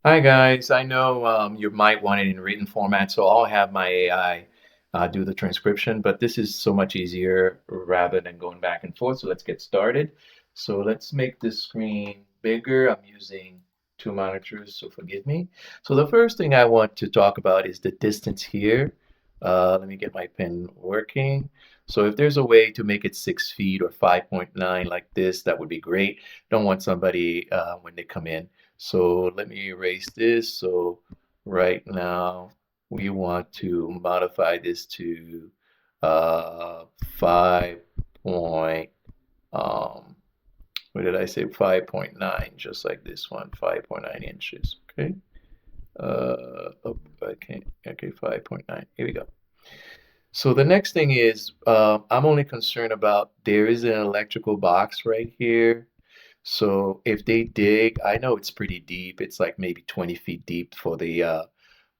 Hi guys, I know you might want it in written format, so I'll have my AI do the transcription, but this is so much easier rather than going back and forth. So let's get started. So let's make this screen bigger. I'm using two monitors, so forgive me. So the first thing I want to talk about is the distance here. Let me get my pen working. So if there's a way to make it 6 feet or 5.9 like this, that would be great. Don't want somebody when they come in. So let me erase this. So right now we want to modify this to uh, 5 point, um, what did I say? 5.9, just like this one, 5.9 inches. Okay. Oh, I can't. Okay, 5.9. Here we go. So the next thing is, I'm only concerned about there is an electrical box right here. So if they dig, I know it's pretty deep. It's like maybe 20 feet deep for the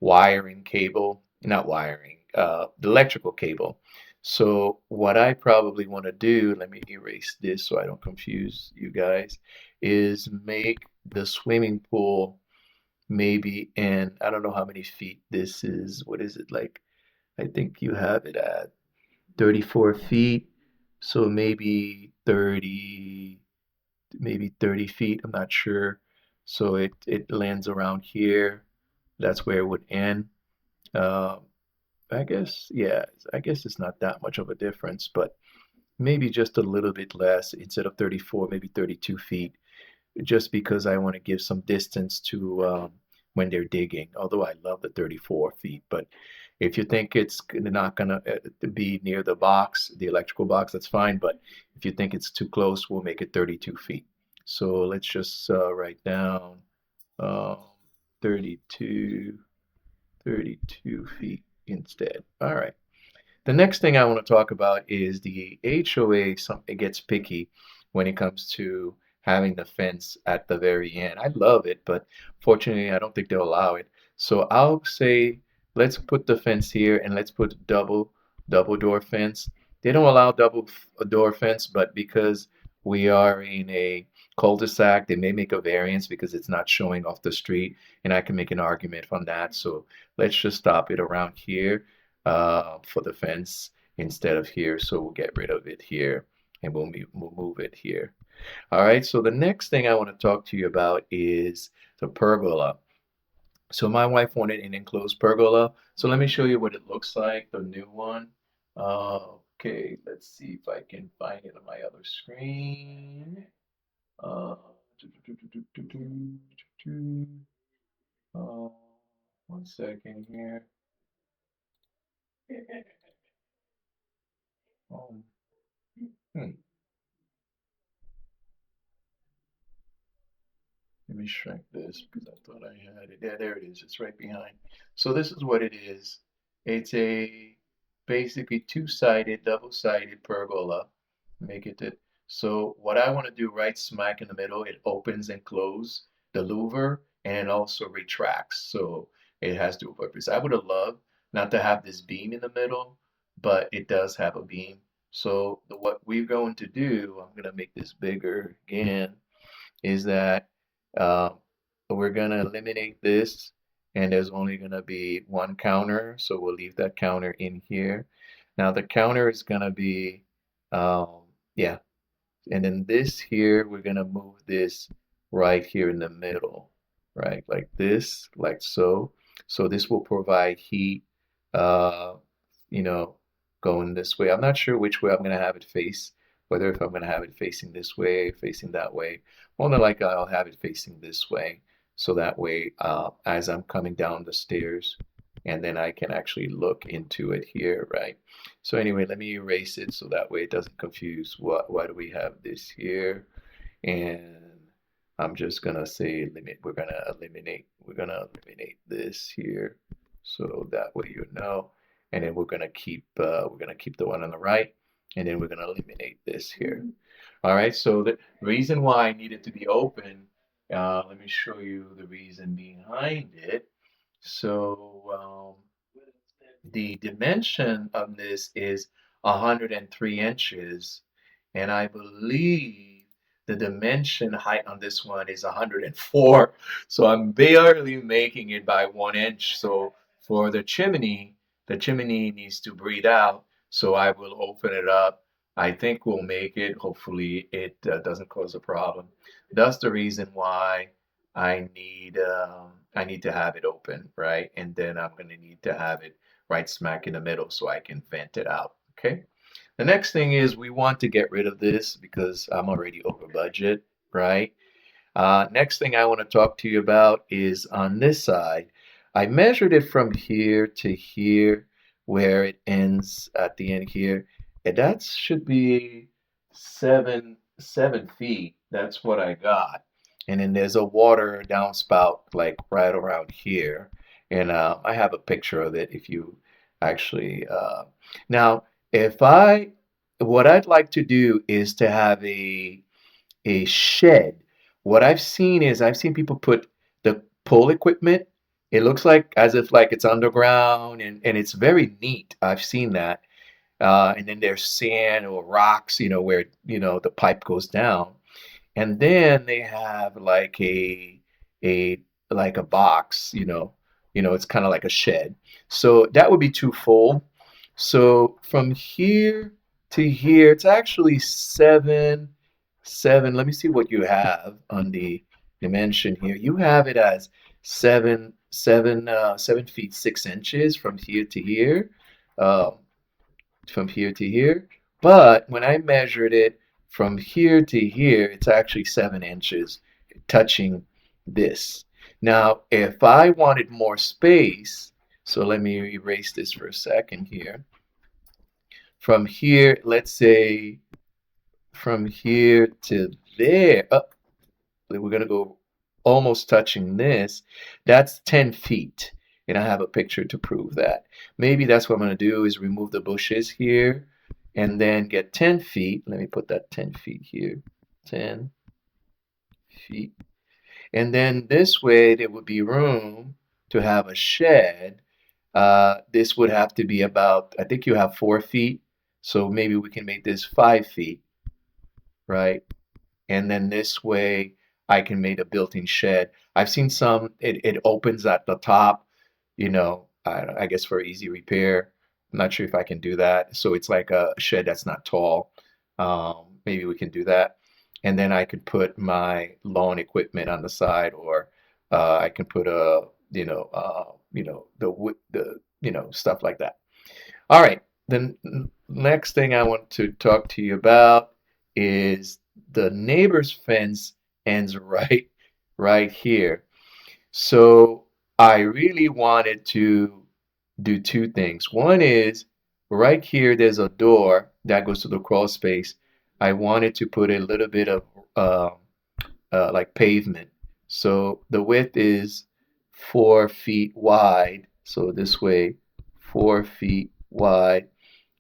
wiring cable, not wiring, the electrical cable. So what I probably want to do, let me erase this so I don't confuse you guys, is make the swimming pool maybe in, I don't know how many feet this is. What is it like? I think you have it at 34 feet. So maybe 30 feet. I'm not sure. So it lands around here. That's where it would end. Um, I guess, yeah, I guess it's not that much of a difference, but maybe just a little bit less instead of 34, maybe 32 feet, just because I want to give some distance to when they're digging. Although I love the 34 feet, but if you think it's not gonna be near the box, the electrical box, that's fine. But if you think it's too close, we'll make it 32 feet. So let's just write down uh, 32, 32 feet instead. All right. The next thing I want to talk about is the HOA. It gets picky when it comes to having the fence at the very end. I love it, but fortunately, I don't think they'll allow it. So I'll say, let's put the fence here and let's put double door fence. They don't allow door fence, but because we are in a cul-de-sac, they may make a variance because it's not showing off the street, and I can make an argument from that. So let's just stop it around here for the fence instead of here. So we'll get rid of it here and we'll move it here. All right. So the next thing I want to talk to you about is the pergola. So my wife wanted an enclosed pergola. So let me show you what it looks like, the new one. Okay, let's see if I can find it on my other screen. Uh, uh, one second here. Um, hmm. Let me shrink this because I thought I had it. Yeah, there it is. It's right behind. So this is what it is. It's a basically two-sided, double-sided pergola. Make it. So what I want to do right smack in the middle, it opens and closes the louver and it also retracts. So it has dual purpose. I would have loved not to have this beam in the middle, but it does have a beam. So what we're going to do, I'm going to make this bigger again, is that uh, we're going to eliminate this, and there's only going to be one counter, so we'll leave that counter in here. Now the counter is going to be, yeah, and then this here, we're going to move this right here in the middle, right, like this, like so. So this will provide heat, uh, you know, going this way. I'm not sure which way I'm going to have it face, whether if I'm going to have it facing this way, facing that way. More than likely, I'll have it facing this way. So that way, as I'm coming down the stairs, and then I can actually look into it here, right? So anyway, let me erase it so that way it doesn't confuse why do we have this here? And I'm just gonna say limit, we're gonna eliminate this here. So that way you know. And then we're gonna keep the one on the right, and then we're gonna eliminate this here. All right, so the reason why I need it to be open, let me show you the reason behind it. So the dimension of this is 103 inches, and I believe the dimension height on this one is 104. So I'm barely making it by 1 inch. So for the chimney needs to breathe out. So I will open it up. I think we'll make it. Hopefully it doesn't cause a problem. That's the reason why I need to have it open, right? And then I'm going to need to have it right smack in the middle so I can vent it out. Okay. The next thing is we want to get rid of this because I'm already over budget, right? Next thing I want to talk to you about is on this side. I measured it from here to here, where it ends at the end here, and that should be 7 feet. That's what I got. And then there's a water downspout like right around here, and I have a picture of it if you actually. Now, if I, what I'd like to do is to have a shed. What I've seen is I've seen people put the pole equipment. It looks like as if like it's underground and it's very neat. I've seen that. And then there's sand or rocks, where, the pipe goes down. And then they have a like a box, it's kind of like a shed. So that would be twofold. So from here to here, it's actually seven. Let me see what you have on the dimension here. You have it as 7 feet 6 inches from here to here. Um, from here to here. But when I measured it from here to here, it's actually 7 inches touching this. Now, if I wanted more space, so let me erase this for a second here. From here, let's say from here to there, we're going to go almost touching this. That's 10 feet. And I have a picture to prove that. Maybe that's what I'm going to do is remove the bushes here and then get 10 feet. Let me put that 10 feet here. 10 feet. And then this way there would be room to have a shed. This would have to be about, I think you have 4 feet. So maybe we can make this 5 feet, right? And then this way I can make a built-in shed. I've seen some, it opens at the top, I guess for easy repair. I'm not sure if I can do that. So it's like a shed that's not tall. Maybe we can do that. And then I could put my lawn equipment on the side, or I can put the wood, stuff like that. All right. The next thing I want to talk to you about is the neighbor's fence ends right here. So I really wanted to do two things. One is right here, there's a door that goes to the crawl space. I wanted to put a little bit of uh, like pavement. So the width is 4 feet wide. So this way, 4 feet wide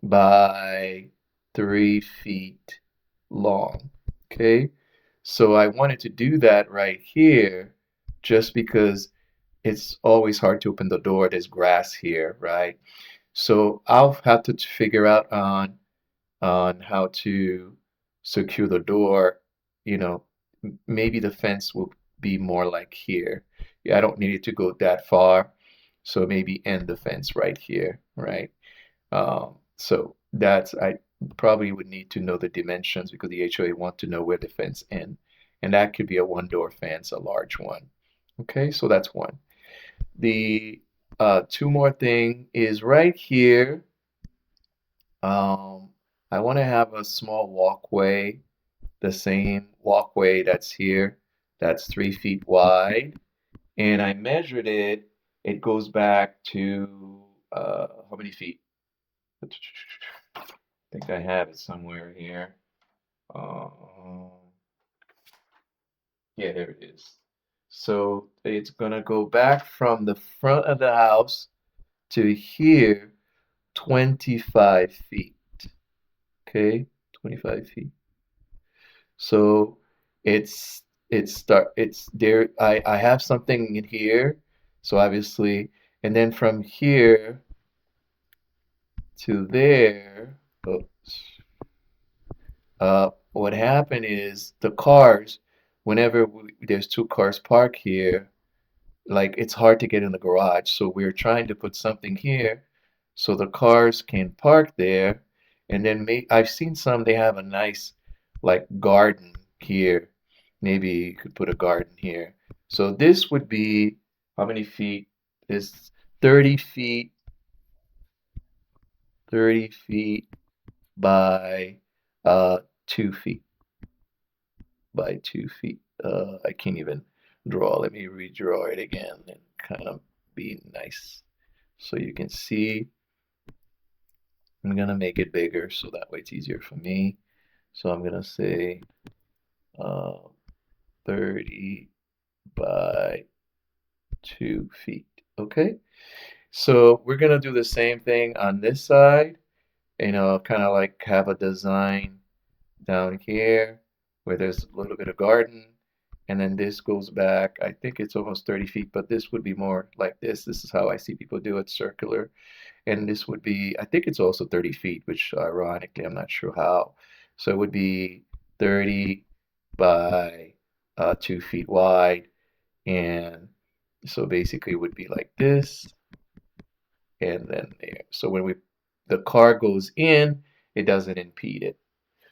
by 3 feet long. Okay. So I wanted to do that right here just because it's always hard to open the door. There's grass here, right? So I'll have to figure out on how to secure the door. You know, maybe the fence will be more like here. Yeah, I don't need it to go that far. So maybe end the fence right here, right? So that's I probably would need to know the dimensions because the HOA want to know where the fence ends. And that could be a one door fence, a large one. Okay, so that's one. The two more thing is right here. I want to have a small walkway, the same walkway that's here. That's 3 feet wide. And I measured it. It goes back to how many feet? I think I have it somewhere here. Uh, yeah, there it is. So it's gonna go back from the front of the house to here, 25 feet. Okay, 25 feet. So it's there. I have something in here. So obviously, and then from here to there, oops, what happened is the cars, whenever there's two cars parked here, like it's hard to get in the garage. So we're trying to put something here so the cars can park there. And then I've seen some, they have a nice like garden here. Maybe you could put a garden here. So this would be how many feet? Is 30 feet, 30 feet by 2 feet by 2 feet. I can't even draw. Let me redraw it again and kind of be nice. So you can see, I'm gonna make it bigger so that way it's easier for me. So I'm gonna say uh, 30 by 2 feet. Okay. So we're gonna do the same thing on this side. Kind of like have a design down here where there's a little bit of garden. And then this goes back, I think it's almost 30 feet, but this would be more like this. This is how I see people do it, circular. And this would be, I think it's also 30 feet, which ironically, I'm not sure how. So it would be 30 by 2 feet wide. And so basically it would be like this and then there. So when the car goes in, it doesn't impede it.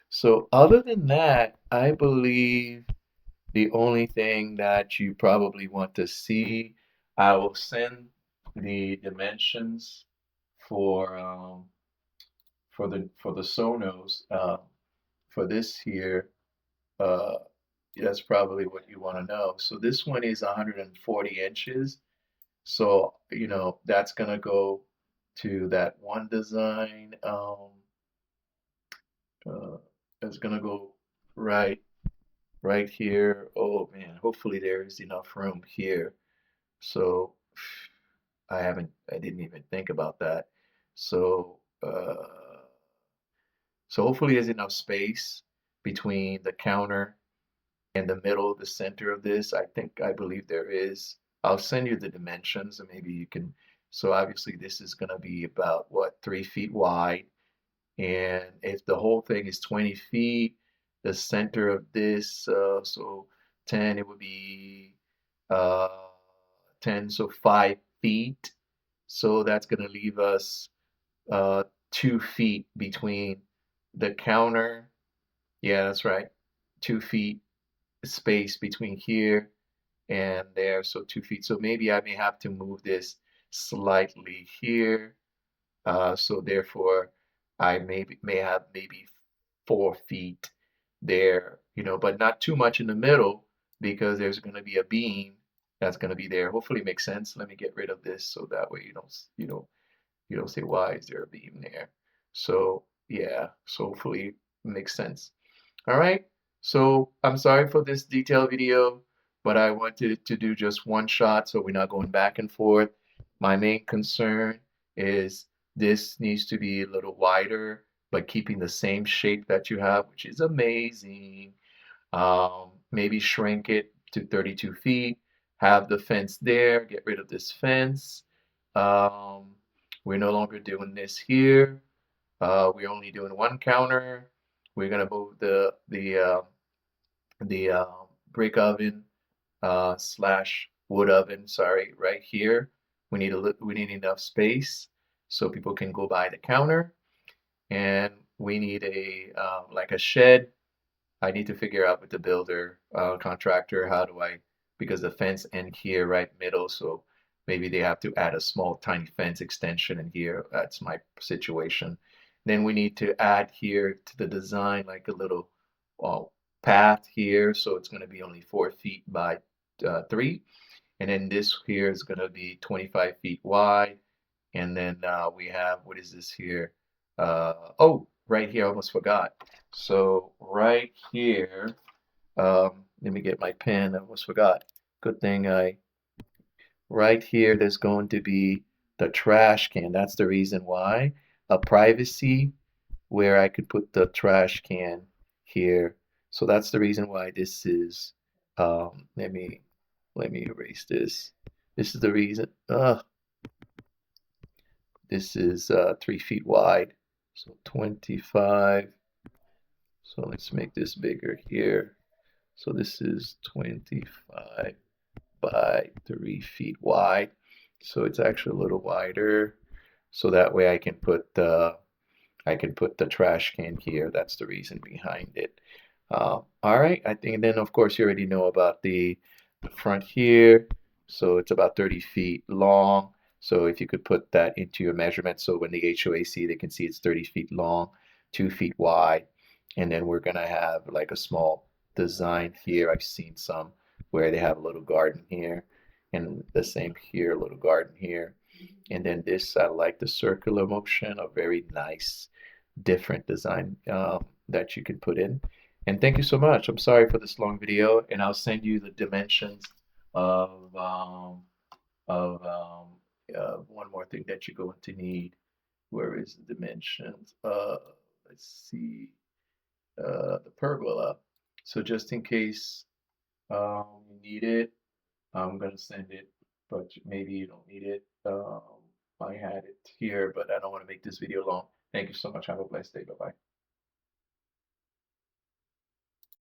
So other than that, I believe the only thing that you probably want to see, I will send the dimensions for the Sonos for this here. Uh, that's probably what you want to know. So this one is 140 inches. So that's gonna go to that one design. Uh, that's gonna go right here. Oh man, hopefully there is enough room here. So I didn't even think about that. So, so hopefully there's enough space between the counter and the middle, the center of this. I believe there is. I'll send you the dimensions and maybe you can. So obviously this is gonna be about what, 3 feet wide. And if the whole thing is 20 feet, the center of this, so 10, it would be uh, 10, so 5 feet. So that's going to leave us 2 feet between the counter. Yeah, that's right. 2 feet space between here and there. So 2 feet. So maybe I may have to move this slightly here. So therefore, I may have maybe 4 feet there, but not too much in the middle because there's going to be a beam that's going to be there. Hopefully, it makes sense. Let me get rid of this so that way you don't say why is there a beam there. So yeah, so hopefully it makes sense. All right. So I'm sorry for this detailed video, but I wanted to do just one shot so we're not going back and forth. My main concern is this needs to be a little wider, but keeping the same shape that you have, which is amazing. Maybe shrink it to 32 feet, have the fence there, get rid of this fence. Um, we're no longer doing this here. We're only doing one counter. We're gonna move the brick oven slash wood oven, sorry, right here. We need enough space so people can go by the counter, and we need a like a shed. I need to figure out with the builder, contractor, how do I, because the fence end here right middle, so maybe they have to add a small tiny fence extension in here. That's my situation. Then we need to add here to the design like a little uh, path here, so it's going to be only 4 feet by 3. And then this here is going to be 25 feet wide. And then we have, what is this here? Oh, right here, I almost forgot. So right here, let me get my pen. I almost forgot. Good thing right here, there's going to be the trash can. That's the reason why. A privacy where I could put the trash can here. So that's the reason why this is, let me erase this. This is the reason. This is 3 feet wide. So 25. So let's make this bigger here. So this is 25 by 3 feet wide. So it's actually a little wider. So that way I can put the trash can here. That's the reason behind it. All right, I think then of course you already know about the front here. So it's about 30 feet long. So if you could put that into your measurement, so when the HOA see, they can see it's 30 feet long, 2 feet wide. And then we're gonna have like a small design here. I've seen some where they have a little garden here, and the same here, a little garden here. And then this, I like the circular motion, a very nice, different design that you can put in. And thank you so much. I'm sorry for this long video, and I'll send you the dimensions of of um, one more thing that you're going to need. Where is the dimensions? Let's see, the pergola. So just in case you need it, I'm gonna send it, but maybe you don't need it. I had it here, but I don't want to make this video long. Thank you so much. Have a blessed day. Bye bye.